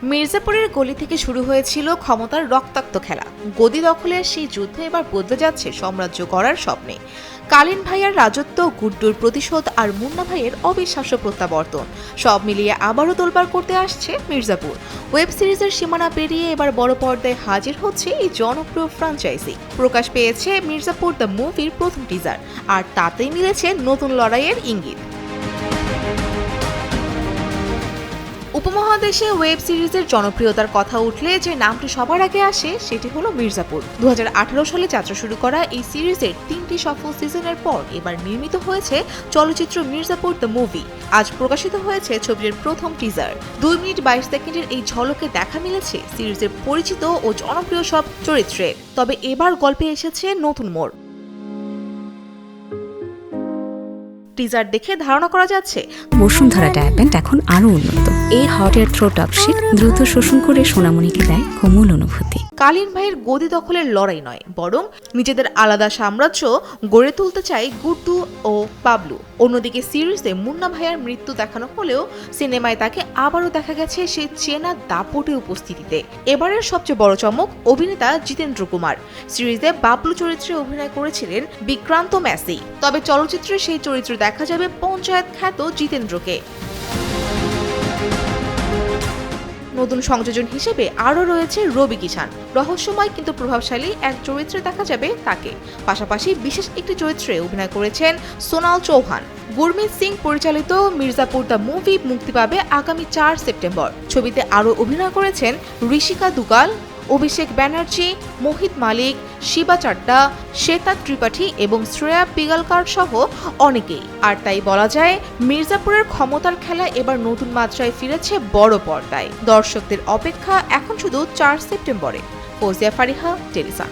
মির্জাপুরের গলি থেকে শুরু হয়েছিল ক্ষমতার রক্তাক্ত খেলা। গদি দখলের সেই যুদ্ধ এবার বদলে যাচ্ছে সাম্রাজ্য গড়ার স্বপ্নে। কালীন ভাইয়ার রাজত্ব, গুড্ডুর প্রতিশোধ আর মুন্না ভাইয়ের অবিশ্বাস্য প্রত্যাবর্তন সব মিলিয়ে আবারও তোলপাড় করতে আসছে মির্জাপুর। ওয়েব সিরিজের সীমানা পেরিয়ে এবার বড় পর্দায় হাজির হচ্ছে এই জনপ্রিয় ফ্র্যাঞ্চাইজি। প্রকাশ পেয়েছে মির্জাপুর দ্য মুভির প্রথম টিজার, আর তাতেই মিলেছে নতুন লড়াইয়ের ইঙ্গিত। উপমহাদেশে ওয়েব সিরিজের জনপ্রিয়তার কথা উঠলে যে নামটি সবার আগে আসে সেটি হলো মির্জাপুর। 2018 সালে যাত্রা শুরু করা এই সিরিজের 3টি সফল সিজনের পর এবার নির্মিত হয়েছে চলচ্চিত্র মির্জাপুর দ্য মুভি। আজ প্রকাশিত হয়েছে ছবির প্রথম টিজার। 2 মিনিট 22 সেকেন্ডের এই ঝলকে দেখা মিলেছে সিরিজের পরিচিত ও জনপ্রিয় সব চরিত্রের। তবে এবার গল্পে এসেছে নতুন মোড়। টিজার দেখে ধারণা করা যাচ্ছে বসুন্ধরা ডায়াপেন্ট এখন আরো উন্নত। এই হট এয়ার থ্রো টপশিট দ্রুত শোষণ করে সোনামণিকে দেয় কোমল অনুভূতি। কালীন ভাইয়ের গদি দখলের লড়াই নয়, বরং নিজেদের আলাদা সাম্রাজ্য গড়ে তুলতে চায় গুড্ডু ও বাবলু। অন্যদিকে সিরিজে মুন্না ভাইয়ার মৃত্যু দেখানো হলেও সিনেমায় তাকে আবারও দেখা গেছে সেই চেনা দাপটে উপস্থিতিতে। এবারের সবচেয়ে বড় চমক অভিনেতা জিতেন্দ্র কুমার। সিরিজে বাবলু চরিত্রে অভিনয় করেছিলেন বিক্রান্ত ম্যাসি, তবে চলচ্চিত্রে সেই চরিত্র দেখা যাবে পঞ্চায়েত খ্যাত জিতেন্দ্রকে। নতুন সংযোজন হিসেবে আরও রয়েছে রবি কিষান। রহস্যময় কিন্তু প্রভাবশালী এক চরিত্রে দেখা যাবে তাকে। পাশাপাশি বিশেষ একটি চরিত্রে অভিনয় করেছেন সোনাল চৌহান। গুরমিত সিং পরিচালিত মির্জাপুর দ্য মুভি মুক্তি পাবে আগামী 4 সেপ্টেম্বর। ছবিতে আরও অভিনয় করেছেন ঋষিকা দুগাল, অভিষেক ব্যানার্জি, মোহিত মালিক, শিবা চাড্ডা, শ্বেতা ত্রিপাঠী এবং শ্রেয়া পিগালকার সহ অনেকেই। আর তাই বলা যায় মির্জাপুরের ক্ষমতার খেলা এবার নতুন মাত্রায় ফিরেছে বড় পর্দায়। দর্শকদের অপেক্ষা এখন শুধু 4 সেপ্টেম্বরে। ফৌজিয়া ফারিহা, টেলিসান।